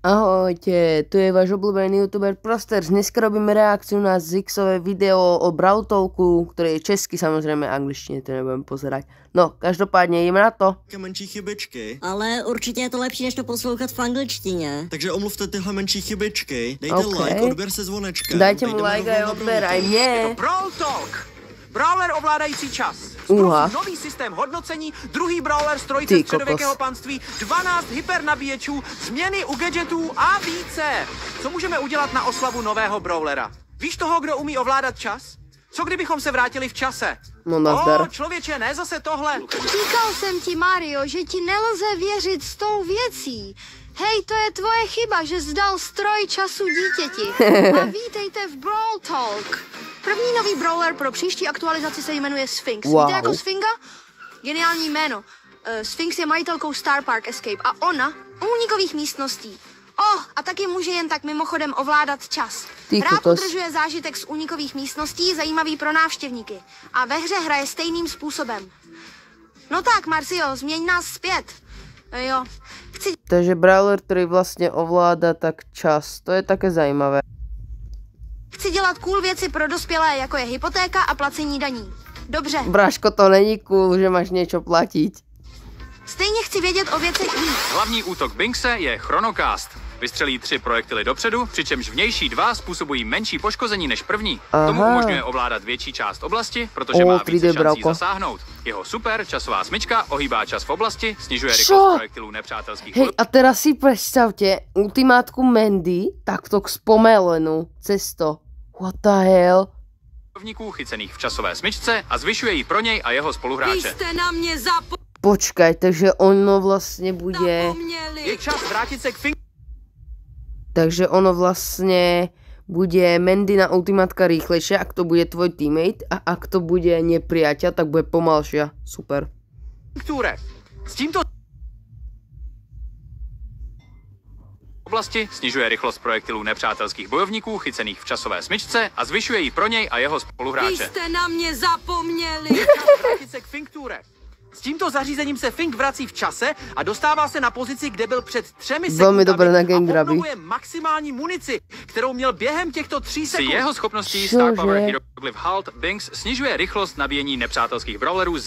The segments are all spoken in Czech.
Ahojte, tu je váš obľúbený youtuber Prosters. Dneska robíme reakciu na Zixové video o Brawl Talku, ktorý je český, samozrejme, angličtine to nebudem pozerať. No, každopádně jdeme na to. Menší chybičky. Ale určitě je to lepší, než to poslouchat v angličtině. Takže omluvte tyhle menší chybičky. Dejte Okay. like, odběr se zvonečkem. Dajte mu like a odběr aj mě. Brawl Talk! Brawler ovládající čas. Uha. Nový systém hodnocení, druhý brawler z trojice Ty středověkého kokos. panství, 12 hypernabíječů, změny u gadgetů a více. Co můžeme udělat na oslavu nového brawlera? Víš toho, kdo umí ovládat čas? Co kdybychom se vrátili v čase? No nazdar. Člověče, ne zase tohle. Říkal jsem ti, Mario, že ti nelze věřit s tou věcí. Hej, to je tvoje chyba, že zdal stroj času dítěti. A vítejte v Brawl Talk. První nový brawler pro příští aktualizaci se jmenuje Sphinx. Wow. Víte jako Sphinga? Geniální jméno. Sphinx je majitelkou Star Park Escape a ona únikových místností. A taky může jen tak mimochodem ovládat čas. Ty Rád kokos. udržuje zážitek z únikových místností, zajímavý pro návštěvníky. A ve hře hraje stejným způsobem. No tak, Marcio, změň nás zpět. Jo. Takže brawler, ktorý vlastne ovláda tak čas, to je také zajímavé. Chci dělat cool věci pro dospělé, jako je hypotéka a placení daní. Dobře. Bráško, to není cool, že máš niečo platiť. Stejně chci vědět o věcech víc. Hlavní útok Binkse je Chronocast. Vystřelí 3 projektily dopředu, přičemž vnější 2 způsobují menší poškození než první. Tomu umožňuje ovládat větší část oblasti, protože má více šancí brauko. zasáhnout. Jeho super časová smyčka ohýbá čas v oblasti, snižuje Čo? rychlost projektilů nepřátelských Hej, a teraz si predstavte ultimátku Mandy takto k spomelenú cesto. What the hell? bojovníků chycených v časové smyčce a zvyšuje ji pro něj a jeho spoluhráče. Počkaj, takže ono vlastne bude... Je čas vrátit se k Fink. Takže ono vlastne bude Mandy na ultimátka rýchlejšia, ak to bude tvoj teammate, a ak to bude nepriateľ, tak bude pomalšia. Super. S tímto Oblasti snižuje rychlost projektilů nepřátelských bojovníků chycených v časové smyčce a zvyšuje ji pro něj a jeho spoluhráče. je čas vrátit se k Finkture. S tímto zařízením se Fink vrací v čase a dostává se na pozici, kde byl před 3 sekundami. Velmi dobré na game a grabby. obnovuje maximální munici, kterou měl během těchto 3 Při sekund. jeho schopností Cože? Star Power Hieroglyph Halt Binks snižuje rychlost nabíjení nepřátelských brawlerů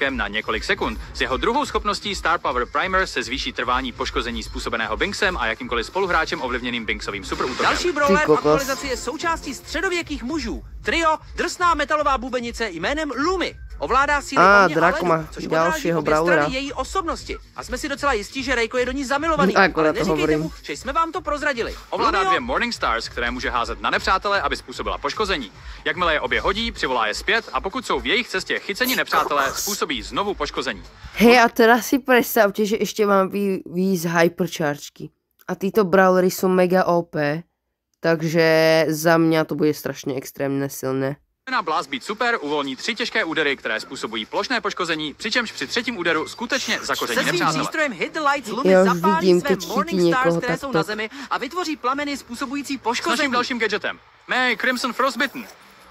na několik sekund. S jeho druhou schopností Star Power Primer se zvýší trvání poškození způsobeného Binksem a jakýmkoliv spoluhráčem ovlivněným Binksovým superútokem. Další brawler Ty v kokos. aktualizaci je součástí středověkých mužů. Trio, drsná metalová bubenice jménem Lumi. Ovládá síly ohně a Draco má ledu, což odráží dalšího obě brawlera. strany její osobnosti. A jsme si docela jistí, že Rejko je do ní zamilovaný. Akorát Ale to neříkejte hovorím. mu, že jsme vám to prozradili. Ovládá Lumio, 2 Morning Stars, které může házet na nepřátele, aby způsobila poškození. Jakmile je obě hodí, přivolá je zpět a pokud jsou v jejich cestě chyceni nepřátelé, způsobí znovu poškození. Hej, a teraz si predstavte, že ešte mám výjsť hyperchargeky. A títo brawlery sú mega OP, takže za mňa to bude strašne extrémne silné. Na Blast Beat Super uvolní 3 těžké údery, které způsobují plošné poškození, přičemž při třetím úderu skutečně zakoření se svým nepřátele. přístrojem Hit the Lights Lumi Já už zapálí vidím, své keď chytí Morning někoho Stars, které jsou takto. na zemi a vytvoří plameny způsobující S naším poškození. dalším gadgetem. May Crimson Frostbitten.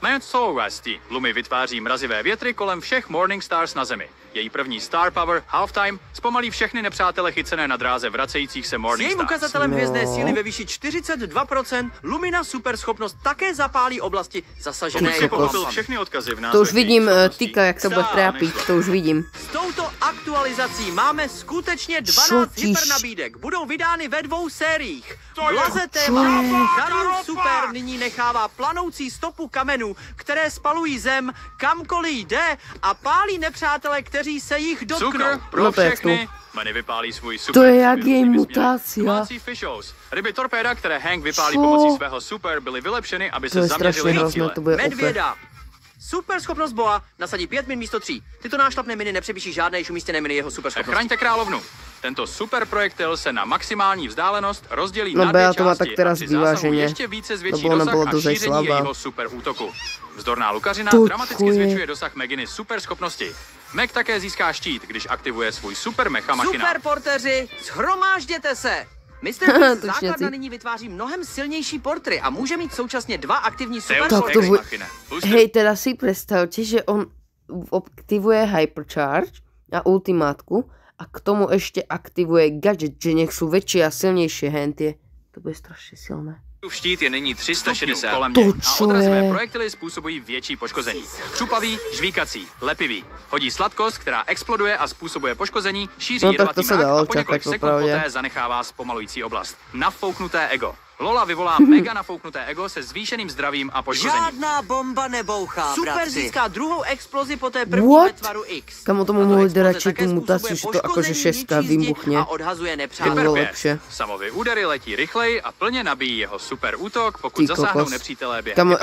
Mad Soulrusty. Lumi vytváří mrazivé větry kolem všech Morning Stars na zemi. Její první Star Power, Halftime, zpomalí všechny nepřátele chycené na dráze vracejících se S Morning jejím Stars. ukazatelem No. hvězdné síly ve výši 42% Lumina superschopnost také zapálí oblasti zasažené Ty jako kokos. Pochopil oslab. všechny odkazy v názvech To už vidím, jejich schopností. Tyka, jak to bude trápiť, to už vidím. S touto aktualizací máme skutečně 12 Šotiš. hypernabídek. Budou vydány ve 2 sériích. Blaze Co téma. je? Karlův super nyní nechává planoucí stopu kamenů, které spalují zem kamkoliv jde a pálí nepřátele, kteří se jich dotknou. Cukr pro No to je všechny. Manny vypálí svůj super. To je jak světlý jej vysměr. mutácia. Domácí fishhouse. Ryby torpéda, které Hank vypálí Co? pomocí svého super, byly vylepšeny, aby To se je zaměřili strašne na hrozné, cíle. to bude OP. Medvěda. Super schopnost boa nasadí 5 min místo 3. Tyto nášlapné miny nepřepíší žádné již umístěné miny jeho super schopnosti. Chraňte královnu. Tento super projektil se na maximální vzdálenost rozdělí No, na Bea 2 to má části tak teraz a při zásahu vyváženě. ještě více zvětší Lebo ona dosah byla a dosť šíření slabá. jejího super útoku. Vzdorná lukařina To dramaticky je. zvětšuje dosah Meginy super schopnosti. Meg také získá štít, když aktivuje svůj super mecha machina. Super porteři, shromážděte se! Mr. To Beast čněci. základna nyní vytváří mnohem silnější portry a může mít současně 2 aktivní super Tak to portry. bude... Booster. Hej, teda si predstavte, že on aktivuje hypercharge a ultimátku A k tomu ještě aktivuje gadget, že nech jsou větší a silnější henty. To bude strašně silné. Štít je nyní 360 kolem něj a odrazové projektily způsobují větší poškození. Křupavý, žvíkací, lepivý. Hodí sladkost, která exploduje a způsobuje poškození, šíří jedovatý mrak a po několik sekund poté zanechává zpomalující oblast. Nafouknuté ego. Lola vyvolá mega nafouknuté ego se zvýšeným zdravím a poškozením. Žádná bomba nebouchá, super získá druhou explozi po té první ve tvaru X. Kamo tomu mohli dát radši tu mutaci, že to jakože 6 vybuchne. A odhazuje nepřátelé. Samovy údery letí rychleji a plně nabíjí jeho super útok, pokud zasáhnou nepřítelé během. Kamo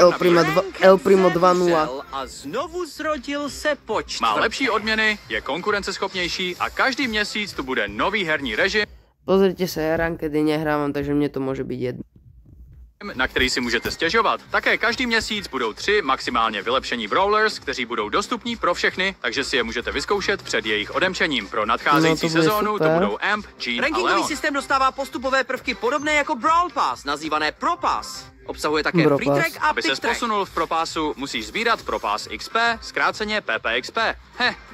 El Primo 2.0. A znovu zrodil se počt. Má lepší odměny, je konkurenceschopnější a každý měsíc tu bude nový herní režim. Pozrite sa, ja rankedy nehrávám, takže mne to môže byť jedno. Na který si můžete stěžovat. Také každý měsíc budou 3 maximálně vylepšení brawlers, kteří budou dostupní pro všechny, takže si je můžete vyzkoušet před jejich odemčením. Pro nadcházející sezónu to budou Amp, Jean a rankingový Leon. systém dostává postupové prvky podobné jako Brawl Pass, nazývané Pro Pass. Obsahuje také Pro Free Pass. Track a Aby Pick ses Track. posunul v Propasu, musíš sbírat Propass XP, zkráceně PPXP.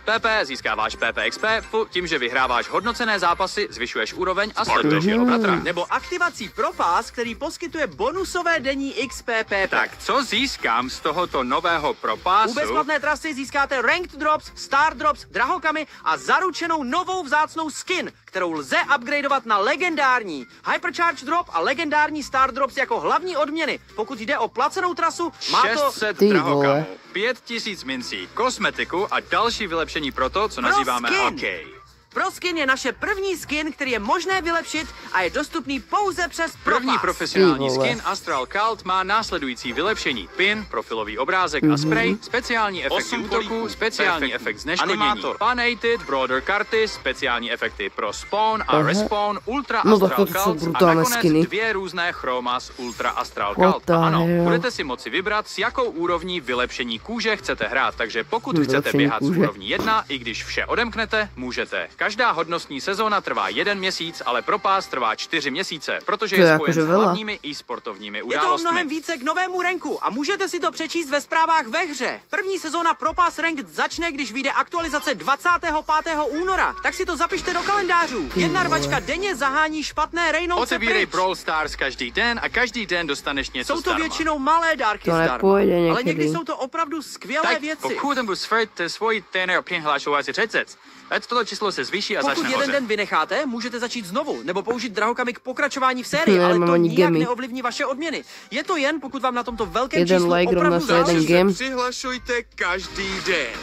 PP získáváš PPXP tím, že vyhráváš hodnocené zápasy, zvyšuješ úroveň a sleduješ jeho bratra. Nebo aktivací Pro Pass, který poskytuje bonusové denní XPP. Tak co získám z tohoto nového Propasu? U bezplatné trasy získáte Ranked Drops, Star Drops, drahokamy a zaručenou novou vzácnou skin, kterou lze upgradeovat na legendární Hypercharge Drop a legendární Star Drops jako hlavní odměny. Pokud jde o placenou trasu, má to 600 drahokamů, 5000 mincí, kosmetiku a další vylepšení pro to, co nazýváme skin. hokej. Pro skin je naše první skin, který je možné vylepšit a je dostupný pouze přes Pro První Pass. profesionální skin Astral Cult má následující vylepšení. Pin, profilový obrázek a spray, speciální efekty útoku, speciální efekt zneškodnění, Panated, Broader karty, speciální efekty pro spawn a respawn, Ultra No, Astral tak to jsou Cult a brutální nakonec skiny. 2 různé chromas Ultra Astral What Cult. the A ano, hell? budete si moci vybrat, s jakou úrovní vylepšení kůže chcete hrát, takže pokud chcete Vylepšení běhat z kůže. úrovní 1, i když vše odemknete, můžete. Každá hodnostní sezóna trvá 1 měsíc, ale Pro Pass trvá 4 měsíce, protože To je je spojen jakože s veľa. hlavními e-sportovními Je to událostmi. mnohem více k novému ranku a můžete si to přečíst ve zprávách ve hře. První sezóna Pro Pass Ranked začne, když vyjde aktualizace 25. února. Tak si to zapište do kalendářů. Jedna rvačka denně zahání špatné Reynolds Otevírej pryč. Brawl Stars každý den a každý den dostaneš něco Jsou to zdarma. většinou malé dárky To zdarma. nepůjde Ale někdy. někdy jsou to opravdu skvělé Tak věci. pokud budu svůj trenér přihlašovat si 30, ať toto číslo se zvýší a Pokud začne jeden hořet. den vynecháte, můžete začít znovu, nebo použít drahokamy k pokračování v sérii, ale Nemám to ani nijak gemy. neovlivní vaše odměny. Je to jen, pokud vám na tomto velkém Jeden číslu like rovná opravdu se jeden záleží. game. Přihlašujte každý den.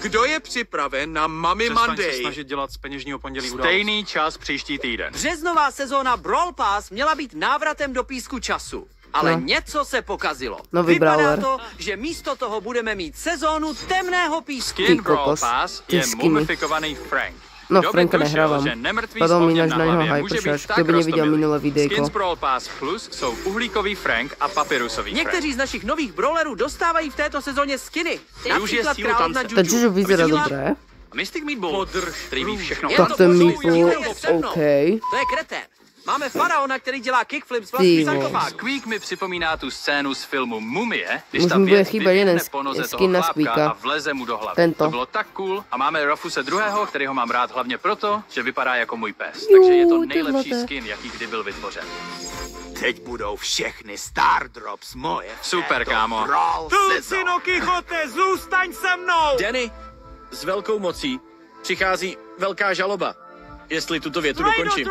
Kdo je připraven na Mummy Přestaň se Monday? snažit dělat z peněžního pondělí stejný čas příští týden. Březnová sezóna Brawl Pass měla být návratem do písku času. Ale No. něco se pokazilo. Nový Vypadá brawler. to, že místo toho budeme mít sezónu temného písku. Skin Ty Brawl kokos, Pass ty je skiny. mumifikovaný Frank. No, Kdo by Franka tušil, nehrávám. že nemrtvý Padal s mi ohněm náš na něho hlavě může být Hypercharge, tak kdo by neviděl roztomilý. minulé videjko. Skins Brawl Pass Plus jsou uhlíkový Frank a papirusový Frank. Někteří z našich nových brawlerů dostávají v této sezóně skiny. Využije Například sílu královna tance. Ten Juju vyzerá Vysílá- dobré. A Mystic Meatball, který ví všechno. Je Tak to ten pozorující, Meatball, jdejte se mnou. OK. To je kretén. Máme faraona, který dělá kickflip z Ty vlastní vole. sarkofágu. Squeak mi připomíná tu scénu z filmu Mumie, když Už ta mi bude věc chýbat vyběhne jeden po noze skin toho na chlápka Squeaka. a vleze mu do hlavy. Tento. To bylo tak cool a máme Rufuse druhého, kterýho mám rád hlavně proto, že vypadá jako můj pes. Takže je to ty nejlepší zlaté. skin, jaký kdy byl vytvořen. Teď budou všechny Star Drops moje. Super, kámo. Brawl sezóny. Kichote, zůstaň se mnou! Danny, s velkou mocí přichází velká žaloba. Jestli tuto větu dokončím.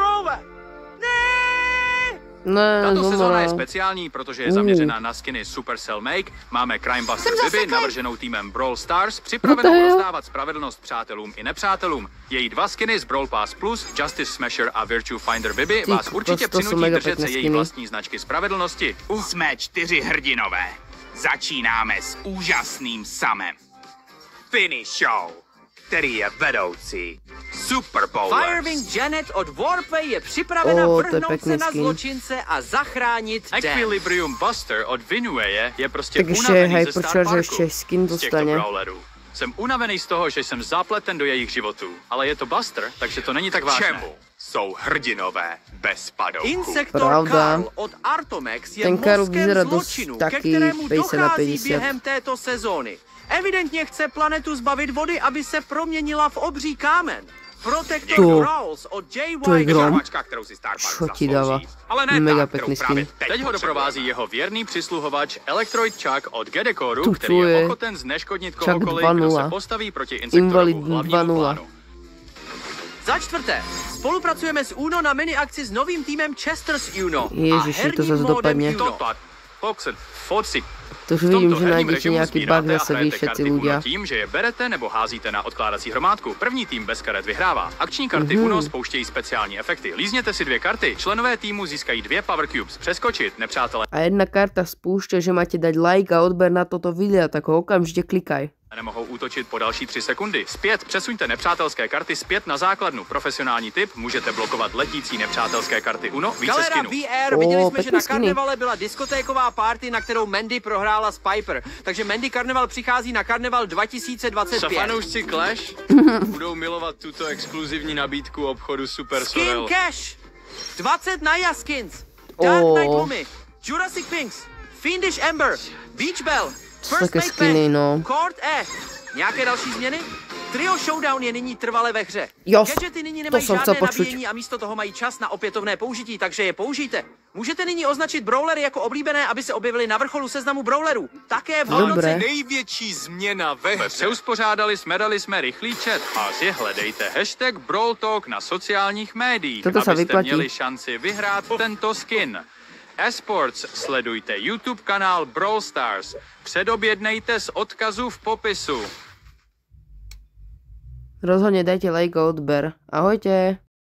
Ne, Tato sezóna zomora. je speciální, protože je zaměřená na skiny Supercell Make. Máme Crimebuster Bibi, navrženou týmem Brawl Stars, připravenou hell? rozdávat spravedlnost přátelům i nepřátelům. Její 2 skiny z Brawl Pass Plus, Justice Smasher a Virtue Finder Bibi, Ty vás kokos, určitě to jsou přinutí mega držet pěkné se její skiny. vlastní značky spravedlnosti. Jsme 4 hrdinové. Začínáme s úžasným samem. Finish Show, který je vedoucí Super Bowlers. Firewing Janet od Warplay je připravena to je vrhnout pěkný se na skin. zločince a zachránit Dan. Equilibrium Buster od Vinueje je prostě Tak ještě unavený ze Hypercharge Star ještě skin z těchto dostane. brawlerů. Jsem unavený z toho, že jsem zapleten do jejich životů, ale je to Buster, takže to není tak vážné. Čemu jsou hrdinové bez padouchu? Insektor Pravda. Karl od Artomex je Ten Karl mozkem vyzerá dost zločinu, ke taky kterému 50 na dochází 50. během této sezóny. Evidentně chce planetu zbavit vody, aby se proměnila v obří kámen. Protector To- Growls od J. to je White. grom. Vyšávačka, kterou si Star Power Čo ti dáva? zaslouží. Ale ne Mega ta, pekný kterou právě skin. teď ho doprovází jeho věrný přisluhovač Electroid Chuck od Gedecoru, Tu který je je ochoten zneškodnit Chuck kohokoliv, kdo 2.0. se postaví proti Insektorovu Invalidní hlavnímu 2.0. plánu. Za čtvrté, spolupracujeme s Uno na mini akci s novým týmem Chesters Uno Ježiši, a to herním zase módem dopadne. Uno. Foci. To už V tomto vidím, že herním nájdete režimu nějaký sbíráte bug a zase vy hrajete všetci karty ľudia. Uno tím, že je berete nebo házíte na odkládací hromádku. První tým bez karet vyhrává. Akční karty Uno spouštějí speciální efekty. Lízněte si 2 karty, členové týmu získají 2 Power Cubes. Přeskočit, nepřátelé A jedna karta spúšťa, že máte dať like a odber na toto video, tak ho okamžite klikaj. nemohou útočit po další 3 sekundy. Zpět, přesuňte nepřátelské karty zpět na základnu. Profesionální tip, můžete blokovat letící nepřátelské karty Uno, více Galera skinů. VR, viděli jsme, že pěkný na skiny. karnevale byla diskotéková party, na kterou Mandy prohrála s Piper. Takže Mandy Karneval přichází na karneval 2025. Fanoušci Clash budou milovat tuto exkluzivní nabídku obchodu Super Skin Sorel. Cash! 20 Naya skins, Dark Knight Oh. Lumi, Jurassic Pinks, Fiendish Ember, Beach Bell, Co First také Mate skiny, Pen, no. Court E. Nějaké další změny? Trio Showdown je nyní trvale ve hře. Jo, Gadgety nyní to nemají jsem chcel žádné počuť. nabíjení a místo toho mají čas na opětovné použití, takže je použijte. Můžete nyní označit brawlery jako oblíbené, aby se objevily na vrcholu seznamu brawlerů. Také v Dobré. hodnocení. Největší změna ve hře. Přeuspořádali jsme, dali jsme rychlý chat a si hledejte hashtag Brawl Talk na sociálních médiích, Toto se abyste vyplatí. měli šanci vyhrát tento skin. Esports sledujte YouTube kanál Brawl Stars. Předobjednejte z odkazu v popisu. Rozhodne dajte like a odber. Ahojte.